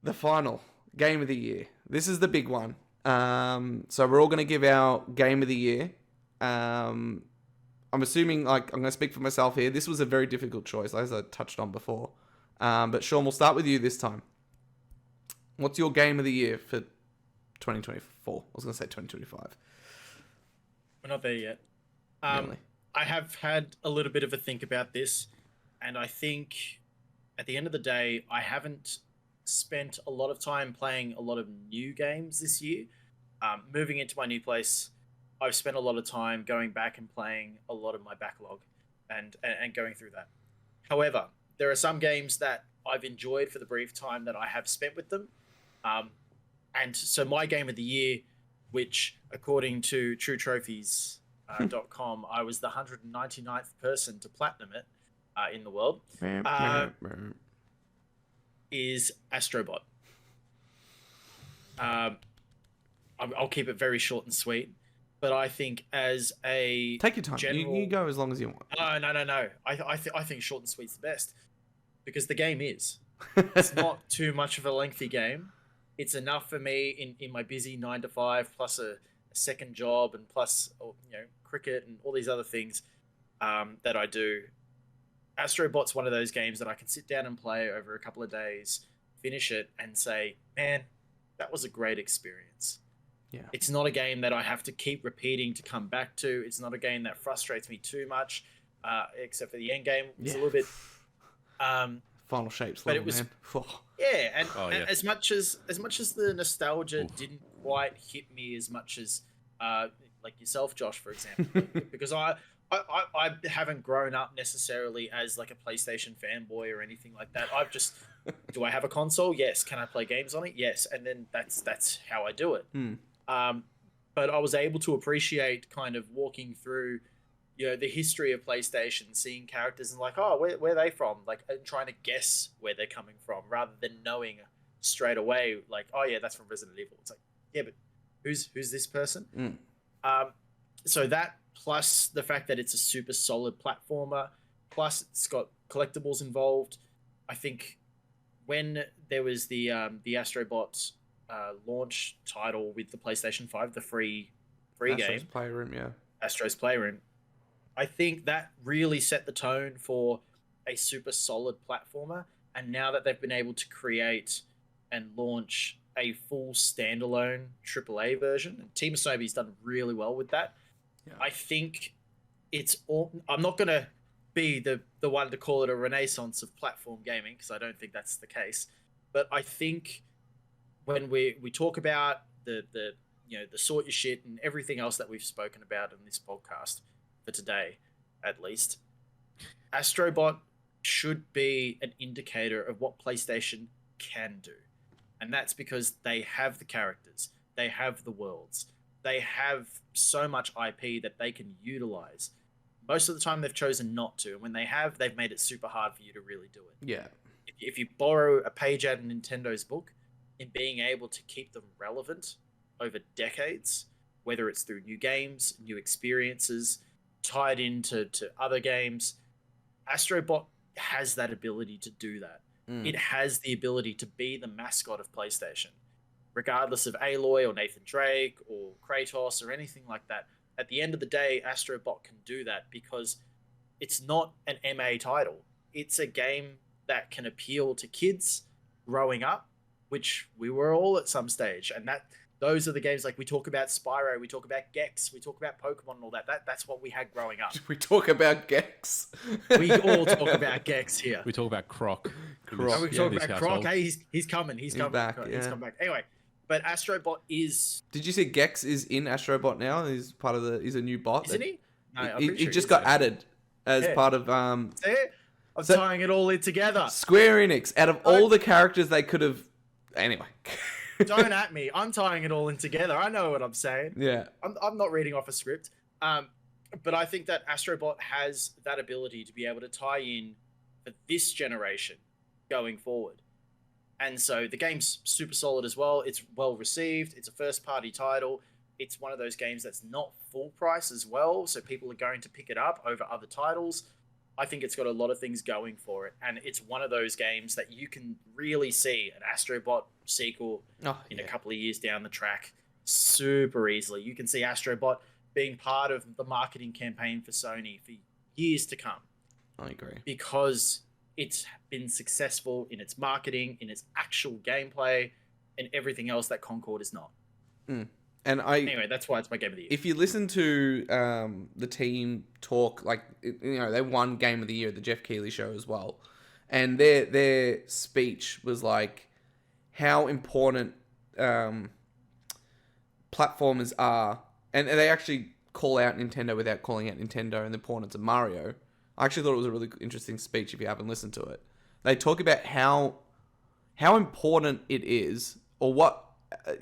the final game of the year. This is the big one. So we're all going to give our game of the year. I'm assuming, like, I'm going to speak for myself here. This was a very difficult choice, as I touched on before. But Sean, we'll start with you this time. What's your game of the year for 2024? I was going to say 2025. We're not there yet. Really? I have had a little bit of a think about this, and I think at the end of the day, I haven't spent a lot of time playing a lot of new games this year. Moving into my new place, I've spent a lot of time going back and playing a lot of my backlog and going through that. However, there are some games that I've enjoyed for the brief time that I have spent with them. And so my game of the year, which according to TrueTrophies.com, I was the 199th person to platinum it in the world, is Astrobot. I'll keep it very short and sweet, but I think as a take your time. General... You go as long as you want. No. I think short and sweet's the best, because the game is. It's not too much of a lengthy game. It's enough for me in my busy 9 to 5 plus a second job and plus cricket and all these other things that I do. Astrobot's one of those games that I can sit down and play over a couple of days, finish it, and say, man, that was a great experience. Yeah. It's not a game that I have to keep repeating to come back to. It's not a game that frustrates me too much, except for the end game. It's a little bit... Final shapes, but it was, man. Yeah, and as much as the nostalgia didn't quite hit me as much as like yourself, Josh, for example, because I haven't grown up necessarily as like a PlayStation fanboy or anything like that. I've just, do I have a console? Yes. Can I play games on it? Yes. And then that's how I do it. But I was able to appreciate kind of walking through, the history of PlayStation, seeing characters and like, oh, where are they from? Like, and trying to guess where they're coming from rather than knowing straight away, like, oh yeah, that's from Resident Evil. It's like, yeah, but who's this person? So that, plus the fact that it's a super solid platformer, plus it's got collectibles involved. I think when there was the Astrobot launch title with the PlayStation 5, the free game, Astro's Playroom, yeah. Astro's Playroom, I think that really set the tone for a super solid platformer. And now that they've been able to create and launch a full standalone AAA version, and Team Asobi's done really well with that. Yeah. I think it's all... I'm not going to be the one to call it a renaissance of platform gaming, because I don't think that's the case. But I think when we talk about the sort your shit and everything else that we've spoken about in this podcast, for today, at least, Astrobot should be an indicator of what PlayStation can do. And that's because they have the characters, they have the worlds, they have so much IP that they can utilize. Most of the time they've chosen not to, and when they have, they've made it super hard for you to really do it. Yeah. If you borrow a page out of Nintendo's book, in being able to keep them relevant over decades, whether it's through new games, new experiences, tied into other games, Astrobot has that ability to do that. It has the ability to be the mascot of PlayStation, regardless of Aloy or Nathan Drake or Kratos or anything like that. At the end of the day, Astrobot can do that because it's not an MA title. It's a game that can appeal to kids growing up, which we were all at some stage, and those are the games. Like, we talk about Spyro, we talk about Gex, we talk about Pokemon and all that. That's what we had growing up. We talk about Gex. We all talk about Gex here. We talk about Croc. We talk about Croc. Hey, he's coming. He's coming back. He's come back. Anyway, but Astrobot is... Did you see Gex is in Astrobot now? He's part of he's a new bot. Isn't he? No, he just got added as part of... See it? I'm tying it all in together. Square Enix, out of all the characters they could have... Anyway... Don't at me. I'm tying it all in together. I know what I'm saying. Yeah. I'm not reading off a script. But I think that Astrobot has that ability to be able to tie in for this generation going forward. And so the game's super solid as well. It's well received. It's a first-party title. It's one of those games that's not full price as well, so people are going to pick it up over other titles. I think it's got a lot of things going for it, and it's one of those games that you can really see an Astrobot sequel in a couple of years down the track super easily. You can see Astrobot being part of the marketing campaign for Sony for years to come. I agree. Because it's been successful in its marketing, in its actual gameplay, and everything else that Concord is not. And anyway, that's why it's my game of the year. If you listen to the team talk, like, you know, they won Game of the Year at the Jeff Keighley show as well, and their speech was like how important platformers are, and they actually call out Nintendo without calling out Nintendo and the importance of Mario. I actually thought it was a really interesting speech if you haven't listened to it. They talk about how important it is, or what,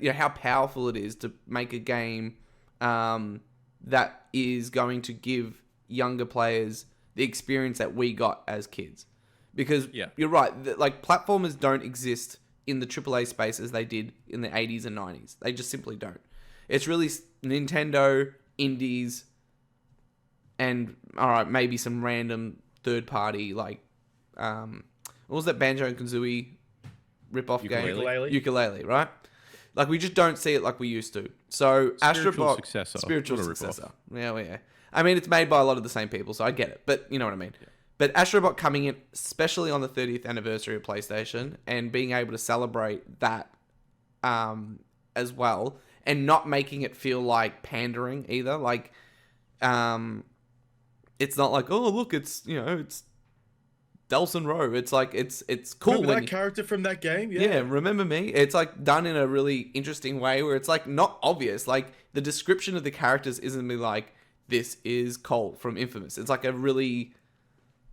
you know, how powerful it is to make a game that is going to give younger players the experience that we got as kids. Because you're right, like, platformers don't exist in the AAA space as they did in the 80s and 90s. They just simply don't. It's really Nintendo, indies, and maybe some random third party, like what was that Banjo and Kazooie rip-off game? Ukulele, right? Like, we just don't see it like we used to. So Astrobot, spiritual successor. Yeah. I mean, it's made by a lot of the same people, so I get it. But you know what I mean. Yeah. But Astrobot coming in, especially on the 30th anniversary of PlayStation, and being able to celebrate that as well, and not making it feel like pandering either. Like, it's not like, oh, look, it's, you know, it's Delson Rowe. It's like, it's cool. Remember that character from that game? Yeah, remember me? It's like done in a really interesting way where it's like not obvious. Like, the description of the characters isn't be like, this is Colt from Infamous. It's like a really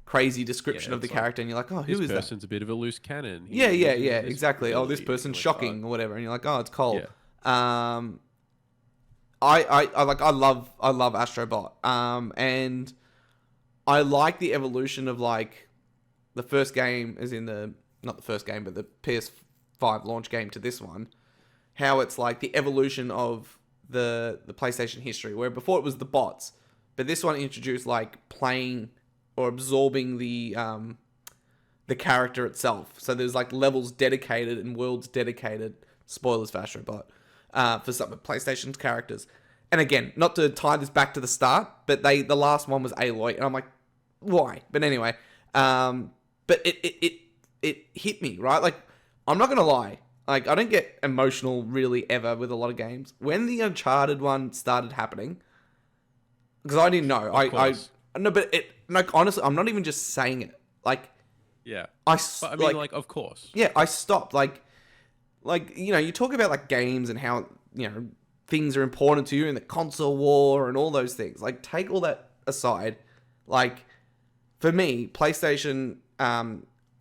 crazy description of the character, and you're like, oh, who is that? This person's a bit of a loose cannon. Yeah, exactly. Oh, this person's shocking or whatever, and you're like, oh, it's Colt. Yeah. I love Astrobot. And I like the evolution of, like, the first game is in the, not the first game, but the PS5 launch game to this one. How it's like the evolution of the PlayStation history, where before it was the bots, but this one introduced like playing or absorbing the character itself. So there's like levels dedicated and worlds dedicated. Spoilers for Astrobot. For some of PlayStation's characters. And again, not to tie this back to the start, but the last one was Aloy, and I'm like, why? But anyway, but it hit me, right? Like, I'm not gonna lie, like, I don't get emotional really ever with a lot of games. When the Uncharted one started happening, because I didn't know, honestly, I'm not even just saying it. Like, yeah, of course, yeah, I stopped. Like, you know, you talk about like games and how, you know, things are important to you in the console war and all those things. Like, take all that aside. Like, for me, PlayStation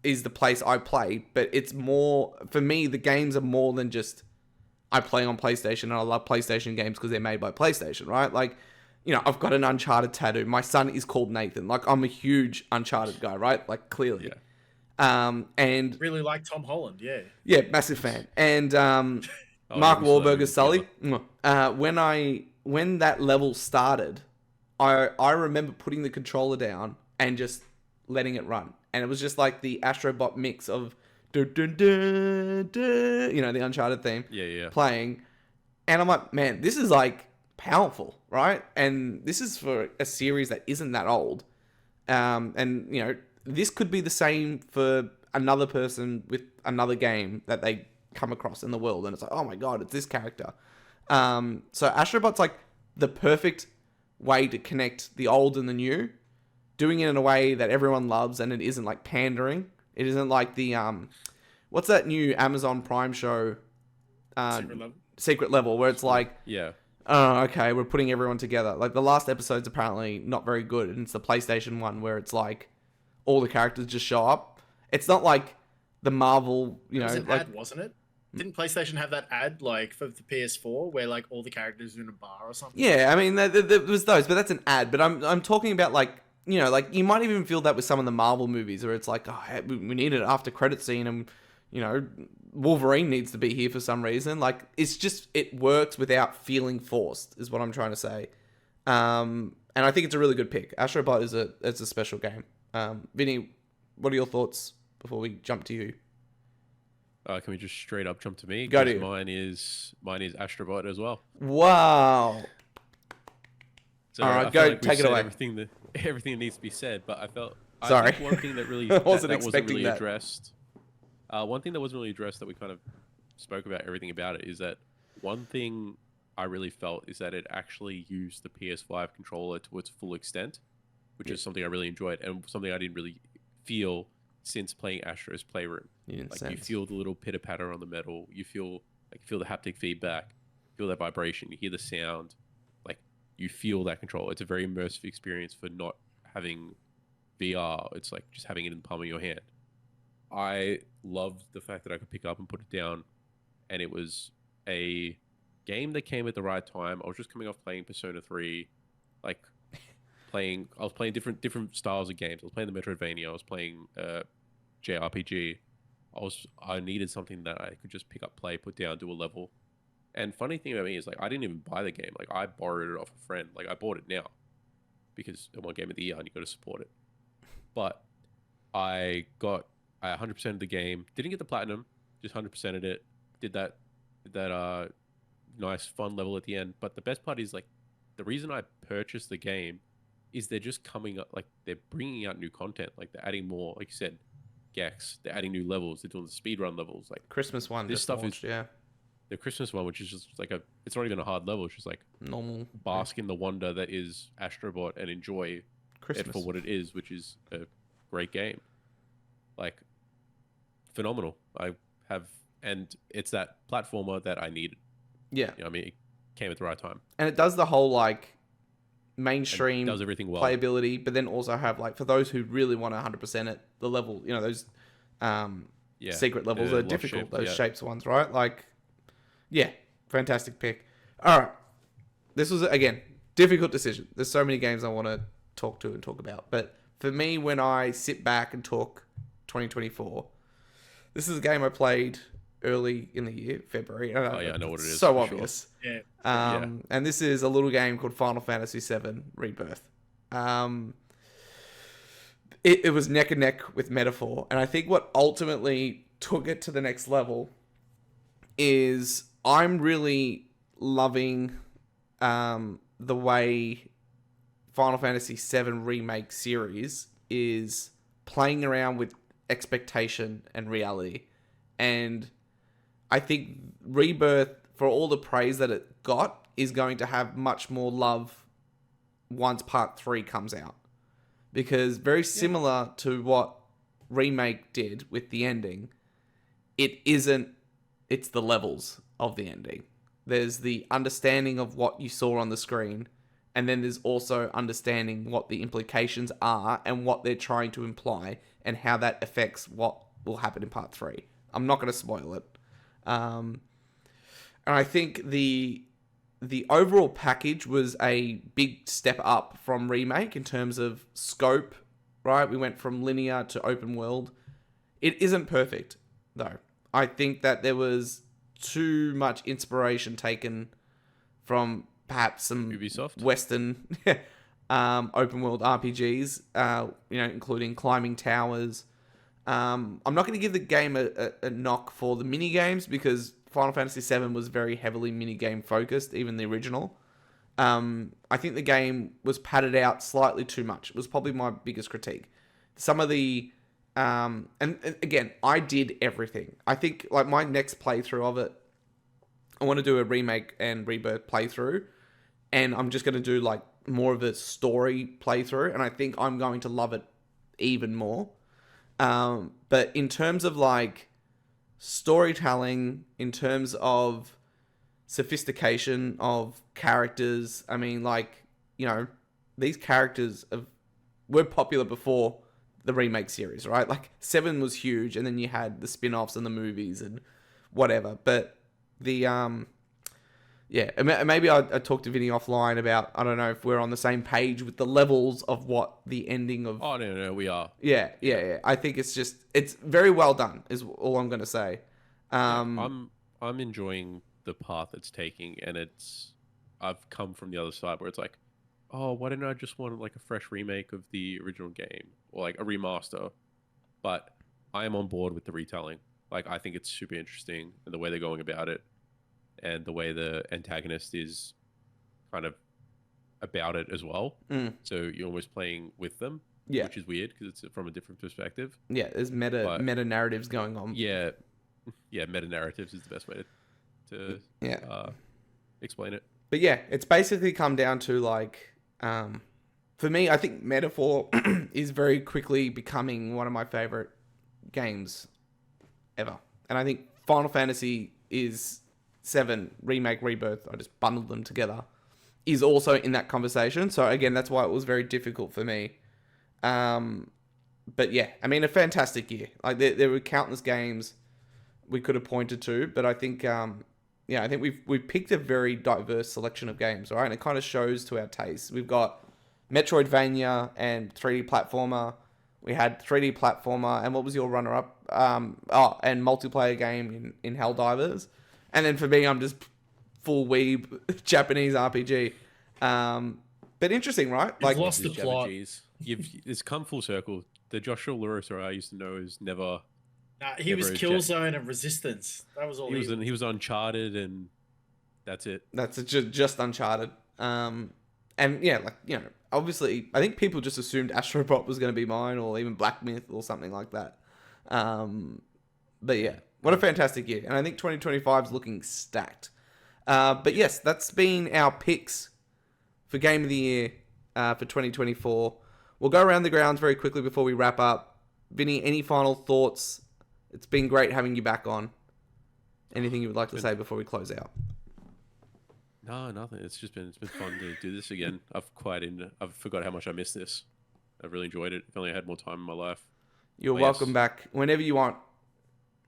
is the place I play, but it's more, for me, the games are more than just I play on PlayStation and I love PlayStation games because they're made by PlayStation, right? Like, you know, I've got an Uncharted tattoo. My son is called Nathan. Like, I'm a huge Uncharted guy, right? Like, clearly. Yeah. And really like Tom Holland, yeah. Yeah, massive fan. And Mark Wahlberg as Sully. When that level started, I remember putting the controller down and just letting it run. And it was just like the Astrobot mix of dun, dun, dun, dun, you know, the Uncharted theme playing. And I'm like, man, this is like powerful, right? And this is for a series that isn't that old. And, you know, this could be the same for another person with another game that they come across in the world. And it's like, oh my God, it's this character. So Astrobot's like the perfect way to connect the old and the new, doing it in a way that everyone loves, and it isn't like pandering. It isn't like the what's that new Amazon Prime show, Secret Level, where it's like, oh, okay, we're putting everyone together. Like, the last episode's apparently not very good, and it's the PlayStation one where it's like all the characters just show up. It's not like the Marvel, you know, it was an like, ad, wasn't it? Didn't PlayStation have that ad, like, for the PS4, where, like, all the characters are in a bar or something? Yeah, I mean, there was those, but that's an ad. But I'm talking about, like, you know, like, you might even feel that with some of the Marvel movies, where it's like, oh, we need an after-credit scene, and, you know, Wolverine needs to be here for some reason. Like, it's just, it works without feeling forced, is what I'm trying to say. And I think it's a really good pick. Astrobot is a special game. Vinny, what are your thoughts before we jump to you? Can we just straight up jump to me? Go to you. Mine is Astrobot as well. Wow. So all right, I go like take it away. Everything that needs to be said, but I Sorry. think one thing that really wasn't wasn't really that. addressed. One thing that wasn't really addressed that we kind of spoke about everything about it is that one thing I really felt is that it actually used the PS5 controller to its full extent, which is something I really enjoyed and something I didn't really feel since playing Astro's Playroom. You feel the little pitter patter on the metal, you feel the haptic feedback, feel that vibration, you hear the sound, like you feel that control. It's a very immersive experience for not having VR. It's like just having it in the palm of your hand. I loved the fact that I could pick up and put it down, and it was a game that came at the right time. I was just coming off playing Persona 3, I was playing different styles of games. I was playing the Metroidvania. I was playing JRPG. I needed something that I could just pick up, play, put down, do a level. And funny thing about me is I didn't even buy the game. I borrowed it off a friend. I bought it now because it won Game of the Year and you got to support it. But I 100%ed the game. Didn't get the platinum, just 100%ed it. Did that nice fun level at the end. But the best part is the reason I purchased the game is they're just coming up, they're bringing out new content. They're adding more, like you said, Gex. They're adding new levels. They're doing the speedrun levels. Christmas one. This stuff launched, is the Christmas one, which is just it's not even a hard level. It's just normal. Bask in the wonder that is Astrobot and enjoy Christmas it for what it is, which is a great game. Phenomenal. And it's that platformer that I needed. Yeah. It came at the right time. And it does the whole mainstream does everything well. Playability, but then also have for those who really want to 100% it, the level, those secret levels are difficult. Shape, those shapes ones, right? Fantastic pick. All right. This was, again, difficult decision. There's so many games I want to talk about. But for me, when I sit back and talk 2024, this is a game I played early in the year, February. I know what it is. So obvious. Sure. Yeah. And this is a little game called Final Fantasy VII Rebirth. It was neck and neck with Metaphor. And I think what ultimately took it to the next level is I'm really loving the way Final Fantasy VII Remake series is playing around with expectation and reality. And I think Rebirth, for all the praise that it got, is going to have much more love once Part 3 comes out. Because very similar to what Remake did with the ending, it's the levels of the ending. There's the understanding of what you saw on the screen, and then there's also understanding what the implications are and what they're trying to imply and how that affects what will happen in Part 3. I'm not going to spoil it. And I think the overall package was a big step up from Remake in terms of scope, right? We went from linear to open world. It isn't perfect, though. I think that there was too much inspiration taken from perhaps some Ubisoft? Western open world RPGs, including climbing towers. I'm not going to give the game a knock for the mini games because Final Fantasy VII was very heavily mini game focused, even the original. I think the game was padded out slightly too much. It was probably my biggest critique. Some of the and again, I did everything. I think my next playthrough of it, I want to do a Remake and Rebirth playthrough, and I'm just going to do more of a story playthrough, and I think I'm going to love it even more. But in terms of storytelling, in terms of sophistication of characters, I mean, these characters were popular before the Remake series, right? 7 was huge, and then you had the spin-offs and the movies and whatever. But maybe I talked to Vinny offline about, I don't know if we're on the same page with the levels of what the ending of... Oh, no, we are. Yeah. I think it's very well done, is all I'm going to say. I'm enjoying the path it's taking, and I've come from the other side where it's oh, why didn't I just want like a fresh remake of the original game or like a remaster? But I am on board with the retelling. Like, I think it's super interesting and the way they're going about it, and the way the antagonist is kind of about it as well. Mm. So you're almost playing with them, Yeah. which is weird because it's from a different perspective. Yeah, there's meta But narratives going on. yeah, yeah, meta narratives is the best way to explain it. But yeah, it's basically come down to like, for me, I think Metaphor is very quickly becoming one of my favorite games ever. And I think Final Fantasy is 7 Remake Rebirth. I just bundled them together. Is also in that conversation. So again, that's why it was very difficult for me. But yeah, I mean, a fantastic year. Like there were countless games we could have pointed to, but I think I think we've picked a very diverse selection of games, right? And it kind of shows to our taste. We've got Metroidvania and 3D platformer. We had 3D platformer, and what was your runner-up? And multiplayer game in Helldivers. And then for me, I'm just full weeb Japanese RPG. But interesting, right? Like, lost the plot. It's come full circle. The Joshua Lewis I used to know is never. Nah, he was Killzone and Resistance. That was all. He was Uncharted, and that's it. That's just Uncharted. And yeah, like, you know, obviously, I think people just assumed Astrobot was going to be mine, or even Black Myth, or something like that. But yeah, what a fantastic year, and I think 2025 is looking stacked. But yes, that's been our picks for Game of the Year for 2024. We'll go around the grounds very quickly before we wrap up. Vinny, any final thoughts? It's been great having you back on. Anything you would like to say before we close out? No, nothing. It's been fun to do this again. I've forgot how much I missed this. I've really enjoyed it. If only I had more time in my life. You're welcome back whenever you want.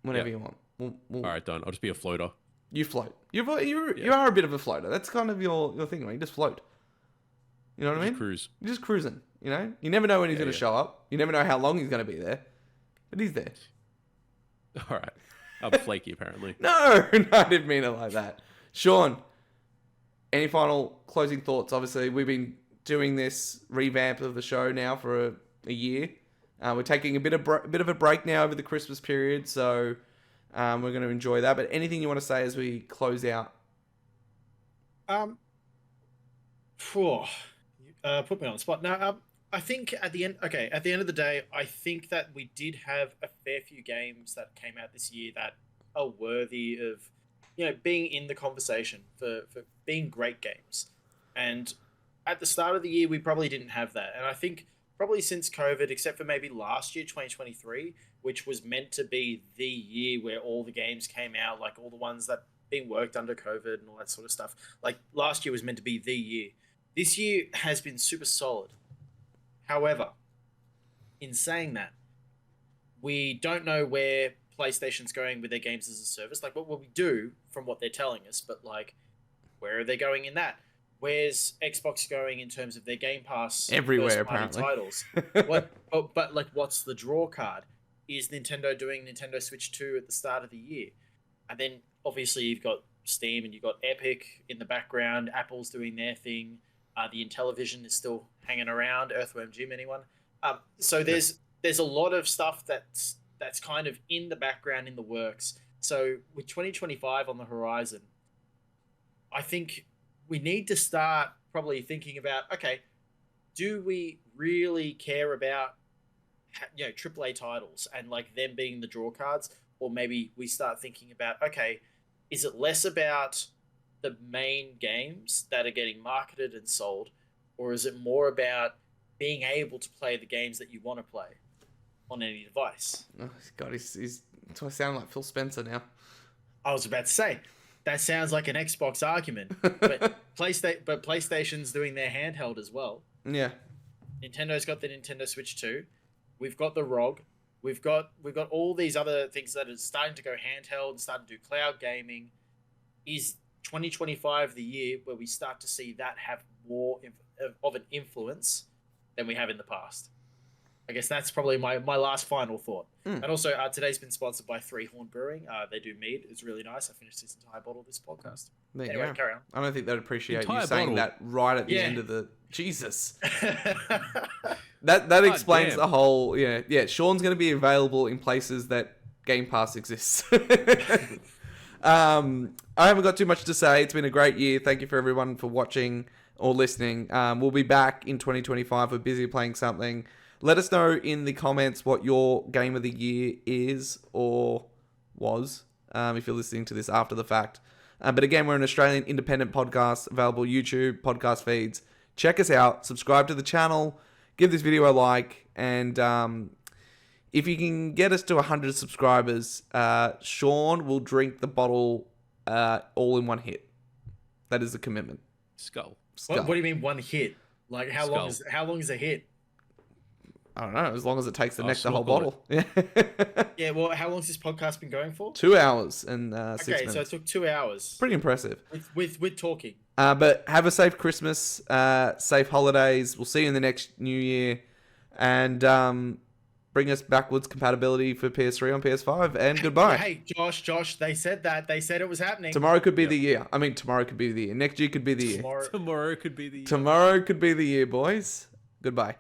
Whenever you want. All right, done. I'll just be a floater. You float. You are a bit of a floater. That's kind of your thing, right? You just float. You know what I mean? Cruise. You're just cruising. You know, you never know when he's going to show up. You never know how long he's going to be there, but he's there. All right. I'm flaky, apparently. No, I didn't mean it like that. Sean, any final closing thoughts? Obviously, we've been doing this revamp of the show now for a year. We're taking a bit of a break now over the Christmas period, so we're going to enjoy that. But anything you want to say as we close out? Put me on the spot. Now, I think at the end of the day, I think that we did have a fair few games that came out this year that are worthy of, you know, being in the conversation for being great games. And at the start of the year, we probably didn't have that. And I think probably since COVID, except for maybe last year, 2023, which was meant to be the year where all the games came out, like all the ones that being worked under COVID and all that sort of stuff. Like last year was meant to be the year. This year has been super solid. However, in saying that, we don't know where PlayStation's going with their games as a service. Like, what will we do from what they're telling us? But, like, where are they going in that? Where's Xbox going in terms of their Game Pass? Everywhere, apparently. Titles. But, like, what's the draw card? Is Nintendo doing Nintendo Switch 2 at the start of the year? And then, obviously, you've got Steam and you've got Epic in the background. Apple's doing their thing. The Intellivision is still hanging around. Earthworm Jim, anyone? So there's a lot of stuff that's kind of in the background, in the works. So with 2025 on the horizon, I think we need to start probably thinking about, okay, do we really care about, you know, AAA titles and like them being the draw cards? Or maybe we start thinking about, okay, is it less about the main games that are getting marketed and sold, or is it more about being able to play the games that you want to play on any device? Oh God, do I sound like Phil Spencer now? I was about to say that sounds like an Xbox argument, but PlayStation's doing their handheld as well. Yeah, Nintendo's got the Nintendo Switch 2. We've got the ROG. We've got all these other things that are starting to go handheld, starting to do cloud gaming. Is 2025 the year where we start to see that have more of an influence than we have in the past? I guess that's probably my last final thought. And also, today's been sponsored by Three Horn Brewing. They do mead. It's really nice. I finished this entire bottle of this podcast. There Anyway, you go. carry on. I don't think they'd appreciate you Entire saying bottle? that right at the Yeah. end of the Jesus. That explains damn. the whole. Yeah. Sean's going to be available in places that Game Pass exists. I haven't got too much to say. It's been a great year. Thank you for everyone for watching or listening. We'll be back in 2025. We're busy playing something. Let us know in the comments what your game of the year is or was, if you're listening to this after the fact. But again, we're an Australian independent podcast, available YouTube, podcast feeds. Check us out, subscribe to the channel, give this video a like, and if you can get us to 100 subscribers, Sean will drink the bottle all in one hit. That is the commitment. Skull. What do you mean one hit? Like how long is a hit? I don't know, as long as it takes the whole snorkel bottle. Yeah. Yeah, well, how long's this podcast been going for? 2 hours and 6 minutes. Okay, so it took 2 hours. Pretty impressive. With talking. But have a safe Christmas, safe holidays. We'll see you in the next New Year. And bring us backwards compatibility for PS3 on PS5. And goodbye. Hey, Josh, they said that. They said it was happening. Tomorrow could be the year. I mean, tomorrow could be the year. Next year could be the year. Tomorrow could be the Tomorrow could be the year, boys. Goodbye.